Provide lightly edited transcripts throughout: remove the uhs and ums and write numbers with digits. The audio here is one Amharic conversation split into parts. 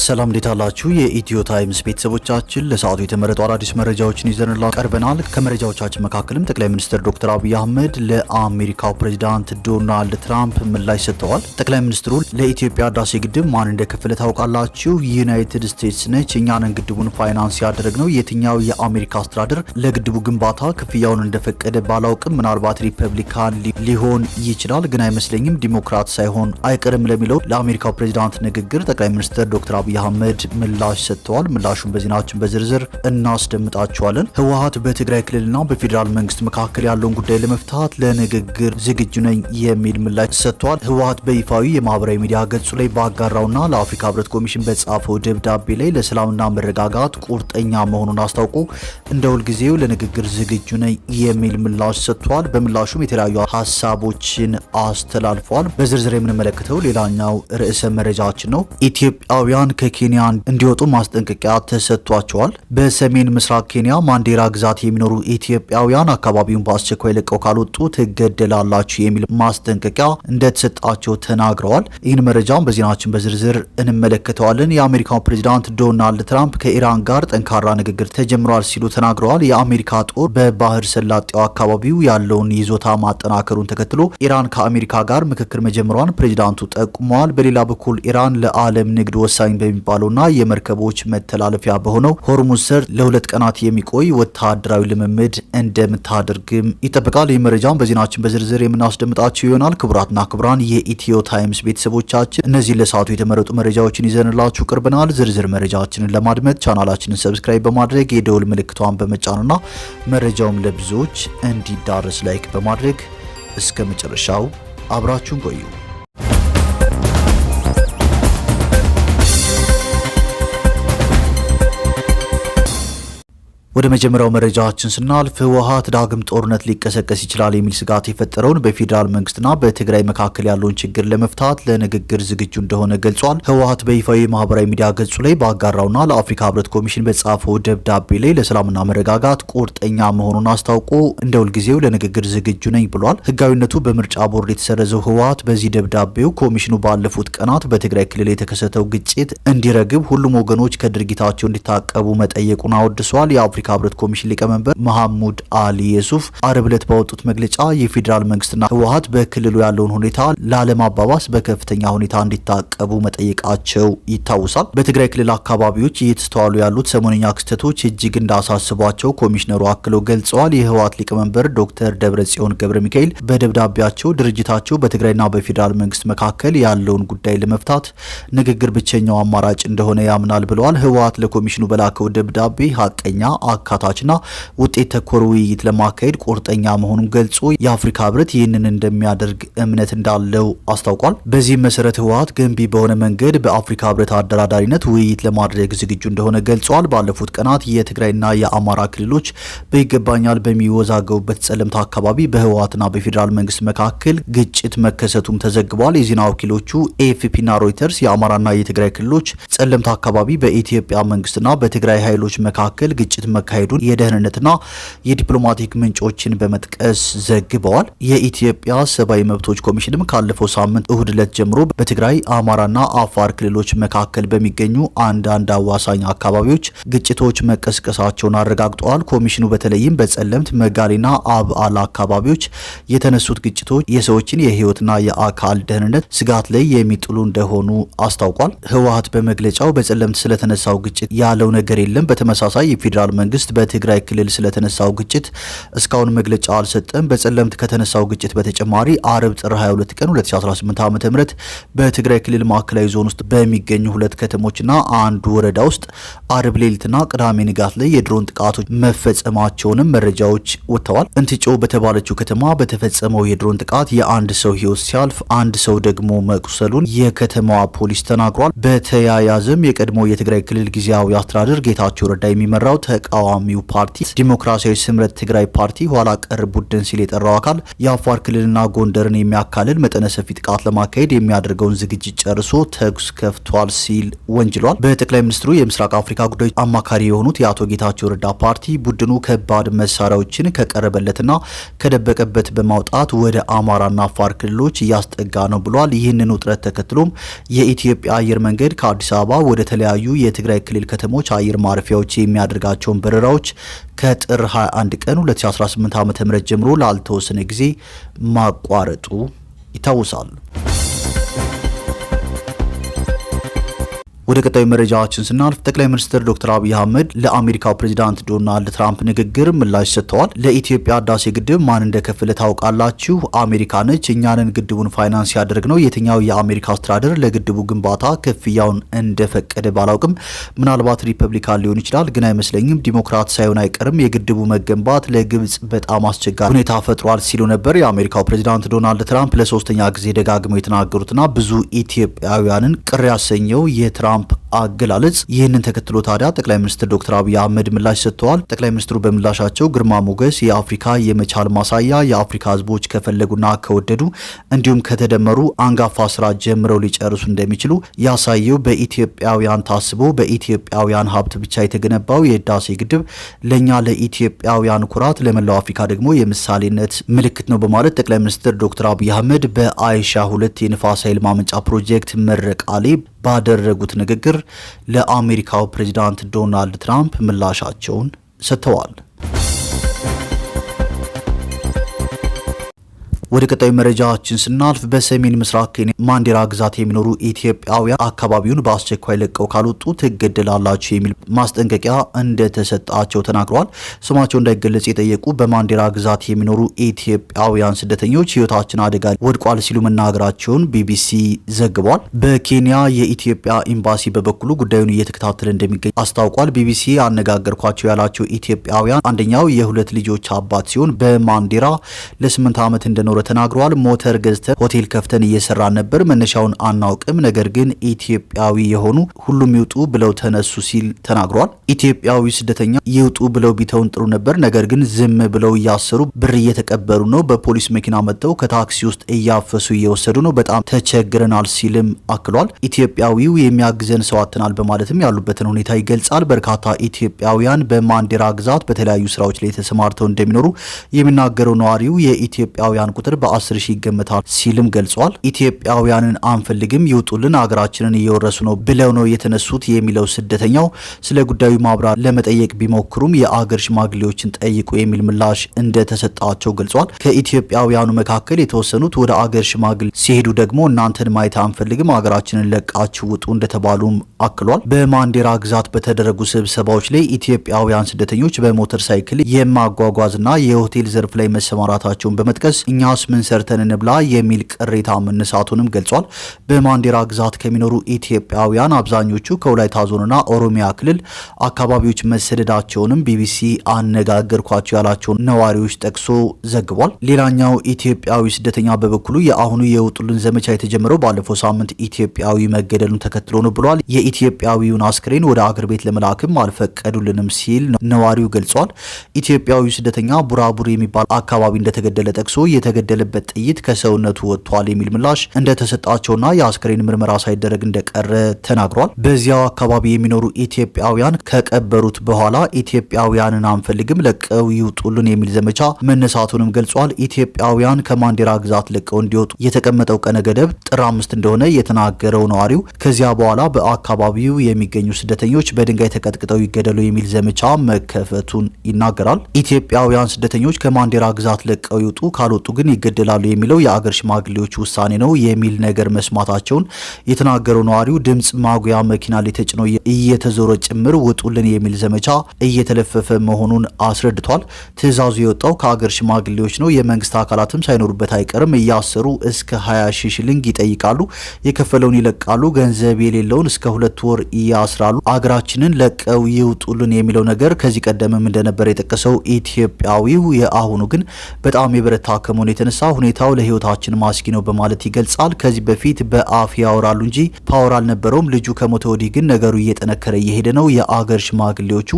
ሰላም እንዴት አላችሁ? የኢትዮ ታይምስ ቤተሰቦቻችን ለሰዓቱ የተመረጡ አዳዲስ መረጃዎችን ይዘንላችሁ ቀርበናል። ከመረጃዎቻችን መካከልም ጠቅላይ ሚኒስትር ዶክተር አብይ አህመድ ለአሜሪካው ፕሬዝዳንት ዶናልድ ትራምፕ ምላሽ ሰጥተዋል። ጠቅላይ ሚኒስትሩ ለኢትዮጵያ ህዳሴ ግድብ ማን እንደከፈለ ታውቃላችሁ? ዩናይትድ ስቴትስ ነች። እኛንን ግድቡን ፋይናንስ ያደረግነው። የትኛው የአሜሪካ አስተዳደር ለግድቡ ግንባታ ክፍያውን እንደፈቀደ ባላውቅም ምናልባት ሪፐብሊካን ሊሆን ይችላል፣ ግን አይመስለኝም ዲሞክራት ሳይሆን አይቀርም ለሚለው ለአሜሪካው ፕሬዝዳንት ንግግር ጠቅላይ ሚኒስትር ዶክተር አብይ አህመድ ምላሽ ሰጥተዋል። ምላሹን በዜናችን በዝርዝር እናስደምጣቸዋለን። ህወሓት በትግራይ ክልልና በፌዴራል መንግስት መካከል ያለውን ጉዳይ ለመፍታት ለንግግር ዝግጁ ነኝ የሚል ምላሽ ሰጥተዋል። ህወሓት በይፋዊ የማህበራዊ ሚዲያ ገጹ ላይ ባጋራውና ለአፍሪካ ህብረት ኮሚሽን በጻፈው ደብዳቤ ላይ ለሰላምና መረጋጋት ቁርጠኛ መሆኑን አስታውቆ እንደ ሁልጊዜው ለንግግር ዝግጁ ነኝ የሚል ምላሽ ሰጥተዋል። በምላሹም የተለያዩ ሀሳቦችን አስተላልፈዋል። በዝርዝር የምንመለከተው ሌላኛው ርዕሰ መረጃችን ነው። ኢትዮጵያውያን ከኬንያ እንዲወጡ ማስጠንቀቂያ ተሰጥቷቸዋል። በሰሜን ምስራቅ ኬንያ ማንዴራ ግዛት የሚኖሩ ኢትዮጵያውያን አካባቢውን በአስቸኳይ ለቀው ካልወጡ ትገደላላችሁ የሚል ማስጠንቀቂያ እንደተሰጣቸው ተናግረዋል። ይህን መረጃም በዜናችን በዝርዝር እንመለከተዋለን። የአሜሪካው ፕሬዝዳንት ዶናልድ ትራምፕ ከኢራን ጋር ጠንካራ ንግግር ተጀምሯል ሲሉ ተናግረዋል። የአሜሪካ ጦር በባህር ሰላጤው አካባቢው ያለውን ይዞታ ማጠናከሩን ተከትሎ ኢራን ከአሜሪካ ጋር ምክክር መጀመሯን ፕሬዝዳንቱ ጠቁመዋል። በሌላ በኩል ኢራን ለዓለም ንግድ ወሳኝ በሚባለውና የመርከቦች መተላለፊያ በሆነው ሆርሙዝ ሰርጥ ለ2 ቀናት የሚቆይ ወታደራዊ ልምምድ እንደምታደርግም ይጠበቃል። ይህ መረጃም በዜናችን በዝርዝር የምናስደምጣቸው ይሆናል። ክቡራትና ክቡራን የኢትዮ ታይምስ ቤተሰቦቻችን እነዚህ ለሰዓቱ የተመረጡ መረጃዎችን ይዘንላችሁ ቀርበናል። ዝርዝር መረጃችንን ለማድመጥ ቻናላችንን ሰብስክራይብ በማድረግ የደውል ምልክቷን በመጫንና መረጃውም ለብዙዎች እንዲዳረስ ላይክ በማድረግ እስከ መጨረሻው አብራችሁን ቆዩ። ወደ መጀመሪያው መረጃችን ስናልፍ ህወሓት ዳግም ጦርነት ሊቀሰቀስ ይችላል የሚል ስጋት የፈጠረውን በፌዴራል መንግስትና በትግራይ መካከል ያለውን ችግር ለመፍታት ለንግግር ዝግጁ እንደሆነ ገልጿል። ህወሓት በይፋዊ ማህበራዊ ሚዲያ ገጹ ላይ ባጋራውና ለአፍሪካ ህብረት ኮሚሽን በጻፈው ደብዳቤ ላይ ለሰላምና መረጋጋት ቁርጠኛ መሆኑን አስታውቆ እንደ ሁልጊዜው ለንግግር ዝግጁ ነኝ ብሏል። ህጋዊነቱ በምርጫ ቦርድ የተሰረዘው ህወሓት በዚህ ደብዳቤው ኮሚሽኑ ባለፉት ቀናት በትግራይ ክልል የተከሰተው ግጭት እንዲረግብ ሁሉም ወገኖች ከድርጊታቸው እንዲታቀቡ መጠየቁን አወድሷል። የአፍሪካ ህብረት ኮሚሽን ሊቀመንበር መሐሙድ አሊ የሱፍ አርብ ዕለት ባወጡት መግለጫ የፌዴራል መንግስትና ህወሓት በክልሉ ያለውን ሁኔታ ላለማባባስ በከፍተኛ ሁኔታ እንዲታቀቡ መጠየቃቸው ይታወሳል። በትግራይ ክልል አካባቢዎች እየተስተዋሉ ያሉት ሰሞነኛ ክስተቶች እጅግ እንዳሳስቧቸው ኮሚሽነሩ አክለው ገልጸዋል። የህወሓት ሊቀመንበር ዶክተር ደብረጽዮን ገብረ ሚካኤል በደብዳቤያቸው ድርጅታቸው በትግራይና በፌዴራል መንግስት መካከል ያለውን ጉዳይ ለመፍታት ንግግር ብቸኛው አማራጭ እንደሆነ ያምናል ብለዋል። ህወሓት ለኮሚሽኑ በላከው ደብዳቤ ሀቀኛ አካታችና ውጤት ተኮር ውይይት ለማካሄድ ቁርጠኛ መሆኑን ገልጾ የአፍሪካ ህብረት ይህንን እንደሚያደርግ እምነት እንዳለው አስታውቋል። በዚህ መሰረት ህወሓት ገንቢ በሆነ መንገድ በአፍሪካ ህብረት አደራዳሪነት ውይይት ለማድረግ ዝግጁ እንደሆነ ገልጿል። ባለፉት ቀናት የትግራይና የአማራ ክልሎች በይገባኛል በሚወዛገቡበት ጸለምታ አካባቢ በህወሓትና በፌዴራል መንግስት መካከል ግጭት መከሰቱም ተዘግቧል። የዜና ወኪሎቹ ኤኤፍፒና ሮይተርስ የአማራና የትግራይ ክልሎች ጸለምታ አካባቢ በኢትዮጵያ መንግስትና በትግራይ ኃይሎች መካከል ግጭት መካሄዱን የደህንነትና የዲፕሎማቲክ ምንጮችን በመጥቀስ ዘግበዋል። የኢትዮጵያ ሰብአዊ መብቶች ኮሚሽንም ካለፈው ሳምንት እሁድ ዕለት ጀምሮ በትግራይ አማራና አፋር ክልሎች መካከል በሚገኙ አንዳንድ አዋሳኝ አካባቢዎች ግጭቶች መቀስቀሳቸውን አረጋግጠዋል። ኮሚሽኑ በተለይም በጸለምት መጋሌና አብዓላ አካባቢዎች የተነሱት ግጭቶች የሰዎችን የህይወትና የአካል ደህንነት ስጋት ላይ የሚጥሉ እንደሆኑ አስታውቋል። ህወሓት በመግለጫው በጸለምት ስለተነሳው ግጭት ያለው ነገር የለም። በተመሳሳይ የፌዴራል መንግስት በትግራይ ክልል ስለተነሳው ግጭት እስካሁን መግለጫ አልሰጠም። በጸለምት ከተነሳው ግጭት በተጨማሪ አርብ ጥር 22 ቀን 2018 ዓ.ም በትግራይ ክልል ማዕከላዊ ዞን ውስጥ በሚገኙ 2 ከተሞችና አንድ ወረዳ ውስጥ አርብ ሌሊትና ቅዳሜ ንጋት ላይ የድሮን ጥቃቶች መፈጸማቸውንም መረጃዎች ወጥተዋል። እንትጮ በተባለችው ከተማ በተፈጸመው የድሮን ጥቃት የአንድ ሰው ህይወት ሲያልፍ አንድ ሰው ደግሞ መቁሰሉን የከተማዋ ፖሊስ ተናግሯል። በተያያዘም የቀድሞ የትግራይ ክልል ጊዜያዊ አስተዳደር ጌታቸው ረዳ የሚመራው ተቃዋሚ ተቃዋሚው ፓርቲ ዲሞክራሲያዊ ስምረት ትግራይ ፓርቲ ኋላ ቀር ቡድን ሲል የጠራው አካል የአፋር ክልልና ጎንደርን የሚያካልል መጠነ ሰፊ ጥቃት ለማካሄድ የሚያደርገውን ዝግጅት ጨርሶ ተኩስ ከፍቷል ሲል ወንጅሏል። በጠቅላይ ሚኒስትሩ የምስራቅ አፍሪካ ጉዳዮች አማካሪ የሆኑት የአቶ ጌታቸው ረዳ ፓርቲ ቡድኑ ከባድ መሳሪያዎችን ከቀረበለትና ከደበቀበት በማውጣት ወደ አማራና አፋር ክልሎች እያስጠጋ ነው ብሏል። ይህንን ውጥረት ተከትሎም የኢትዮጵያ አየር መንገድ ከአዲስ አበባ ወደ ተለያዩ የትግራይ ክልል ከተሞች አየር ማረፊያዎች የሚያደርጋቸውን በረራዎች ከጥር 21 ቀን 2018 ዓ.ም ጀምሮ ላልተወሰነ ጊዜ ማቋረጡ ይታወሳል። ወደ ቀጣዩ መረጃችን ስናልፍ ጠቅላይ ሚኒስትር ዶክተር አብይ አህመድ ለአሜሪካው ፕሬዚዳንት ዶናልድ ትራምፕ ንግግር ምላሽ ሰጥተዋል። ለኢትዮጵያ ህዳሴ ግድብ ማን እንደከፈለ ታውቃላችሁ? አሜሪካ ነች። እኛንን ግድቡን ፋይናንስ ያደረግነው። የትኛው የአሜሪካ አስተዳደር ለግድቡ ግንባታ ክፍያውን እንደፈቀደ ባላውቅም ምናልባት ሪፐብሊካን ሊሆን ይችላል፣ ግን አይመስለኝም። ዲሞክራት ሳይሆን አይቀርም። የግድቡ መገንባት ለግብጽ በጣም አስቸጋሪ ሁኔታ ፈጥሯል ሲሉ ነበር የአሜሪካው ፕሬዚዳንት ዶናልድ ትራምፕ ለሶስተኛ ጊዜ ደጋግመው የተናገሩትና ብዙ ኢትዮጵያውያንን ቅር ያሰኘው የትራምፕ አገላለጽ። ይህንን ተከትሎ ታዲያ ጠቅላይ ሚኒስትር ዶክተር አብይ አህመድ ምላሽ ሰጥተዋል። ጠቅላይ ሚኒስትሩ በምላሻቸው ግርማ ሞገስ፣ የአፍሪካ የመቻል ማሳያ፣ የአፍሪካ ህዝቦች ከፈለጉና ከወደዱ እንዲሁም ከተደመሩ አንጋፋ ስራ ጀምረው ሊጨርሱ እንደሚችሉ ያሳየው በኢትዮጵያውያን ታስቦ በኢትዮጵያውያን ሀብት ብቻ የተገነባው የህዳሴ ግድብ ለኛ ለኢትዮጵያውያን ኩራት፣ ለመላው አፍሪካ ደግሞ የምሳሌነት ምልክት ነው በማለት ጠቅላይ ሚኒስትር ዶክተር አብይ አህመድ በአይሻ 2 የንፋስ ኃይል ማመንጫ ፕሮጀክት ምረቃ ላይ ባደረጉት ንግግር ለአሜሪካው ፕሬዚዳንት ዶናልድ ትራምፕ ምላሻቸውን ሰጥተዋል። ወደ ቀጣዩ መረጃችን ስናልፍ በሰሜን ምስራቅ ኬንያ ማንዴራ ግዛት የሚኖሩ ኢትዮጵያውያን አካባቢውን በአስቸኳይ ለቀው ካልወጡ ትገደላላችሁ የሚል ማስጠንቀቂያ እንደተሰጣቸው ተናግረዋል። ስማቸው እንዳይገለጽ የጠየቁ በማንዴራ ግዛት የሚኖሩ ኢትዮጵያውያን ስደተኞች ህይወታችን አደጋ ወድቋል ሲሉ መናገራቸውን ቢቢሲ ዘግቧል። በኬንያ የኢትዮጵያ ኤምባሲ በበኩሉ ጉዳዩን እየተከታተለ እንደሚገኝ አስታውቋል። ቢቢሲ አነጋገርኳቸው ያላቸው ኢትዮጵያውያን አንደኛው የሁለት ልጆች አባት ሲሆን በማንዴራ ለ8 ዓመት እንደኖረ ተናግረዋል። ሞተር ገዝተን ሆቴል ከፍተን እየሰራን ነበር። መነሻውን አናውቅም፣ ነገር ግን ኢትዮጵያዊ የሆኑ ሁሉም ይውጡ ብለው ተነሱ ሲል ተናግረዋል። ኢትዮጵያዊ ስደተኛ ይውጡ ብለው ቢተውን ጥሩ ነበር፣ ነገር ግን ዝም ብለው እያሰሩ ብር እየተቀበሉ ነው። በፖሊስ መኪና መጥተው ከታክሲ ውስጥ እያፈሱ እየወሰዱ ነው። በጣም ተቸግረናል ሲልም አክሏል። ኢትዮጵያዊው የሚያግዘን ሰው አጥተናል በማለትም ያሉበትን ሁኔታ ይገልጻል። በርካታ ኢትዮጵያውያን በማንዴራ ግዛት በተለያዩ ስራዎች ላይ ተሰማርተው እንደሚኖሩ የሚናገረው ነዋሪው የኢትዮጵያውያን ቁጥር በ10 ሺህ ይገመታል ሲልም ገልጿል። ኢትዮጵያውያንን አንፈልግም፣ ይውጡልን፣ ሀገራችንን እየወረሱ ነው ብለው ነው የተነሱት የሚለው ስደተኛው ስለ ጉዳዩ ማብራሪያ ለመጠየቅ ቢሞክሩም የአገር ሽማግሌዎችን ጠይቁ የሚል ምላሽ እንደተሰጣቸው ገልጿል። ከኢትዮጵያውያኑ መካከል የተወሰኑት ወደ አገር ሽማግሌ ሲሄዱ ደግሞ እናንተን ማየት አንፈልግም፣ ሀገራችንን ለቃችሁ ውጡ እንደተባሉም አክሏል። በማንዴራ ግዛት በተደረጉ ስብሰባዎች ላይ ኢትዮጵያውያን ስደተኞች በሞተር ሳይክል የማጓጓዝና የሆቴል ዘርፍ ላይ መሰማራታቸውን በመጥቀስ እኛስ ምን ሰርተን እንብላ የሚል ቅሬታ መነሳቱንም ገልጿል። በማንዴራ ግዛት ከሚኖሩ ኢትዮጵያውያን አብዛኞቹ ከወላይታ ዞንና ኦሮሚያ ክልል አካባቢዎች መሰደዳቸውንም ቢቢሲ አነጋገርኳቸው ያላቸውን ነዋሪዎች ጠቅሶ ዘግቧል። ሌላኛው ኢትዮጵያዊ ስደተኛ በበኩሉ የአሁኑ የውጡልን ዘመቻ የተጀመረው ባለፈው ሳምንት ኢትዮጵያዊ መገደሉን ተከትሎ ነው ብሏል። የኢትዮጵያዊውን አስክሬን ወደ አገር ቤት ለመላክም አልፈቀዱልንም ሲል ነዋሪው ገልጿል። ኢትዮጵያዊ ስደተኛ ቡራቡር የሚባል አካባቢ እንደተገደለ ጠቅሶ የተገደለበት ጥይት ከሰውነቱ ወጥቷል የሚል ምላሽ እንደተሰጣቸውና የአስክሬን ምርመራ ሳይደረግ እንደቀረ ተናግሯል። በዚያው አካባቢ የሚኖሩ ኢትዮጵያውያን ከቀበሩት በኋላ ኢትዮጵያውያንን አንፈልግም፣ ለቀው ይውጡልን የሚል ዘመቻ መነሳቱንም ገልጿል። ኢትዮጵያውያን ከማንዴራ ግዛት ለቀው እንዲወጡ የተቀመጠው ቀነ ገደብ ጥር 5 እንደሆነ የተናገረው ነዋሪው ከዚያ በኋላ በአካባቢው የሚገኙ ስደተኞች በድንጋይ ተቀጥቅጠው ይገደሉ የሚል ዘመቻ መከፈቱን ይናገራል። ኢትዮጵያውያን ስደተኞች ከማንዴራ ግዛት ለቀው ይውጡ ካልወጡ ግን ይገደላሉ የሚለው የአገር ሽማግሌዎች ውሳኔ ነው የሚል ነገር መስማታቸውን የተናገረው ነዋሪው ድምጽ ማጉያ መኪና ላይ ተጭኖ እየተዞረ ጭምር ውጡልን የሚል ዘመቻ እየተለፈፈ መሆኑን አስረድቷል። ትዕዛዙ የወጣው ከአገር ሽማግሌዎች ነው። የመንግስት አካላትም ሳይኖሩበት አይቀርም። እያሰሩ እስከ 20 ሺህ ሽልንግ ይጠይቃሉ። የከፈለውን ይለቃሉ። ገንዘብ የሌለውን እስከ 2 ወር ያስራሉ። አገራችንን ለቀው ይውጡልን የሚለው ነገር ከዚህ ቀደምም እንደነበር የጠቀሰው ኢትዮጵያዊው የአሁኑ ግን በጣም የበረታ ከመሆኑ የተነሳ ሁኔታው ለህይወታችን ማስጊ ነው በማለት ይገልጻል። ከዚህ በፊት በአፍ ያወራሉ እንጂ ፓወር አልነበረውም። ልጁ ከሞተ ወዲህ ግን ነገሩ እየጠነከረ እየሄደ ነው። የአገር ሽማግሌዎቹ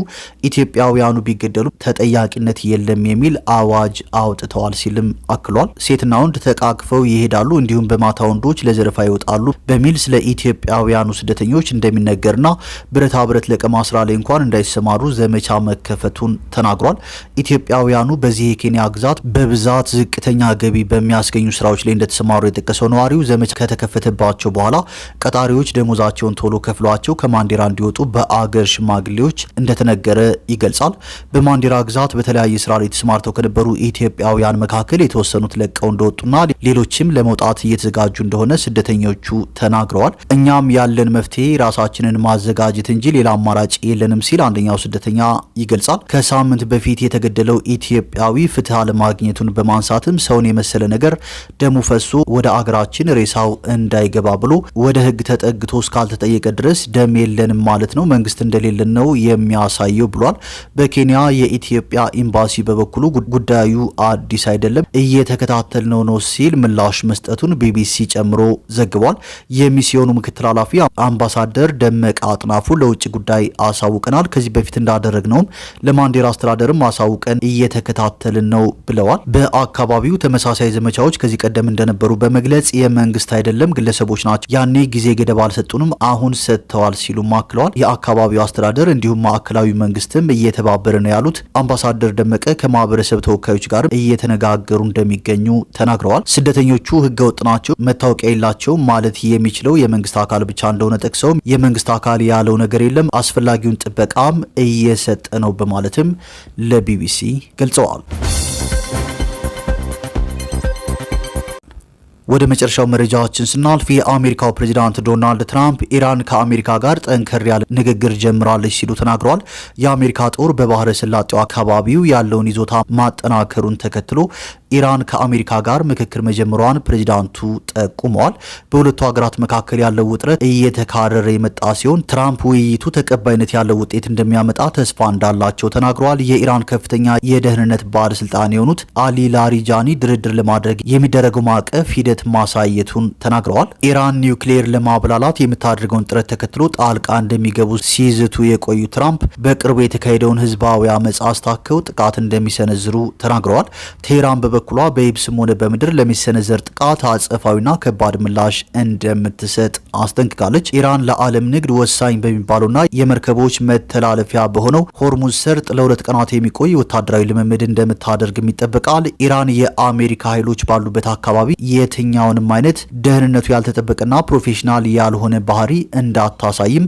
ኢትዮጵያውያኑ ቢገደሉ ተጠያቂነት የለም የሚል አዋጅ አውጥተዋል ሲልም አክሏል። ሴትና ወንድ ተቃቅፈው ይሄዳሉ፣ እንዲሁም በማታ ወንዶች ለዘረፋ ይወጣሉ በሚል ስለ ኢትዮጵያውያኑ ስደተኞች እንደሚነገርና ብረታ ብረት ለቀማ ስራ ላይ እንኳን እንዳይሰማሩ ዘመቻ መከፈቱን ተናግሯል። ኢትዮጵያውያኑ በዚህ የኬንያ ግዛት በብዛት ዝቅተኛ ገቢ በሚያስገኙ ስራዎች ላይ እንደተሰማሩ የጠቀሰው ነዋሪው ዘመቻ ከተከፈተባቸው በኋላ ቀጣሪዎች ደሞዛቸውን ቶሎ ከፍሏቸው ከማንዴራ እንዲወጡ በአገር ሽማግሌዎች እንደተነገረ ይገልጻል። በማንዴራ ግዛት በተለያየ ስራ ላይ ተሰማርተው ከነበሩ ኢትዮጵያውያን መካከል የተወሰኑት ለቀው እንደወጡና ሌሎችም ለመውጣት እየተዘጋጁ እንደሆነ ስደተኞቹ ተናግረዋል። እኛም ያለን መፍትሄ ራሳችንን ማዘጋጀት እንጂ ሌላ አማራጭ የለንም ሲል አንደኛው ስደተኛ ይገልጻል። ከሳምንት በፊት የተገደለው ኢትዮጵያዊ ፍትህ አለማግኘቱን በማንሳትም ሰውን የመሰለ ነገር ደሙ ፈሶ ወደ አገራችን ሬሳው እንዳይገባ ብሎ ወደ ህግ ተጠግቶ እስካልተጠየቀ ድረስ ደም የለንም ማለት ነው፣ መንግስት እንደሌለን ነው የሚያሳየው ብሏል። በኬንያ የኢትዮጵያ ኤምባሲ በበኩሉ ጉዳዩ አዲስ አይደለም እየተከታተልነው ነው ሲል ምላሽ መስጠቱን ቢቢሲ ጨምሮ ዘግቧል። የሚስዮኑ ምክትል ኃላፊ አምባሳደር ደመቀ አጥናፉ ለውጭ ጉዳይ አሳውቀናል፣ ከዚህ በፊት እንዳደረግነውም ለማንዴራ አስተዳደርም አሳውቀን እየተከታተልን ነው ብለዋል። በአካባቢው ተመሳሳይ ዘመቻዎች ከዚህ ቀደም እንደነበሩ በመግለጽ የመንግስት አይደለም ግለሰቦች ናቸው፣ ያኔ ጊዜ ገደብ አልሰጡንም፣ አሁን ሰጥተዋል ሲሉ አክለዋል። የአካባቢው አስተዳደር እንዲሁም ማዕከላዊ መንግስትም እየተባበረ ነው ያሉት አምባሳደር ደመቀ ከማህበረሰብ ተወካዮች ጋር እየተነጋገሩ እንደሚገኙ ተናግረዋል። ስደተኞቹ ህገወጥ ናቸው፣ መታወቂያ የላቸውም ማለት የሚችለው የመንግስት አካል ብቻ እንደሆነ ጠቅሰውም የመንግስት አካል ያለው ነገር የለም፣ አስፈላጊውን ጥበቃም እየሰጠ ነው በማለትም ለቢቢሲ ገልጸዋል። ወደ መጨረሻው መረጃችን ስናልፍ የአሜሪካው ፕሬዚዳንት ዶናልድ ትራምፕ ኢራን ከአሜሪካ ጋር ጠንከር ያለ ንግግር ጀምራለች ሲሉ ተናግረዋል። የአሜሪካ ጦር በባህረ ሰላጤው አካባቢው ያለውን ይዞታ ማጠናከሩን ተከትሎ ኢራን ከአሜሪካ ጋር ምክክር መጀመሯን ፕሬዚዳንቱ ጠቁመዋል። በሁለቱ ሀገራት መካከል ያለው ውጥረት እየተካረረ የመጣ ሲሆን ትራምፕ ውይይቱ ተቀባይነት ያለው ውጤት እንደሚያመጣ ተስፋ እንዳላቸው ተናግረዋል። የኢራን ከፍተኛ የደህንነት ባለስልጣን የሆኑት አሊ ላሪጃኒ ድርድር ለማድረግ የሚደረገው ማዕቀፍ ሂደት ማሳየቱን ተናግረዋል። ኢራን ኒውክሌር ለማብላላት የምታደርገውን ጥረት ተከትሎ ጣልቃ እንደሚገቡ ሲዝቱ የቆዩ ትራምፕ በቅርቡ የተካሄደውን ህዝባዊ አመጽ አስታከው ጥቃት እንደሚሰነዝሩ ተናግረዋል። ቴህራን በበኩሏ በየብስም ሆነ በምድር ለሚሰነዘር ጥቃት አጸፋዊና ከባድ ምላሽ እንደምትሰጥ አስጠንቅቃለች። ኢራን ለዓለም ንግድ ወሳኝ በሚባሉና የመርከቦች መተላለፊያ በሆነው ሆርሙዝ ሰርጥ ለሁለት ቀናት የሚቆይ ወታደራዊ ልምምድ እንደምታደርግም ይጠበቃል። ኢራን የአሜሪካ ኃይሎች ባሉበት አካባቢ የትኛውንም አይነት ደህንነቱ ያልተጠበቀና ፕሮፌሽናል ያልሆነ ባህሪ እንዳታሳይም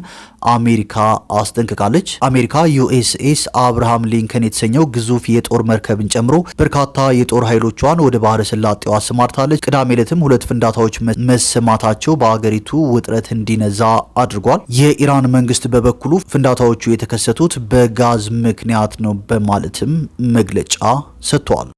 አሜሪካ አስጠንቅቃለች። አሜሪካ ዩኤስኤስ አብርሃም ሊንከን የተሰኘው ግዙፍ የጦር መርከብን ጨምሮ በርካታ የጦር ኃይሎቿን ወደ ባህረ ሰላጤው አሰማርታለች። ቅዳሜ ዕለትም ሁለት ፍንዳታዎች መሰማታቸው በአገሪቱ ውጥረት እንዲነዛ አድርጓል። የኢራን መንግስት በበኩሉ ፍንዳታዎቹ የተከሰቱት በጋዝ ምክንያት ነው በማለትም መግለጫ ሰጥቷል።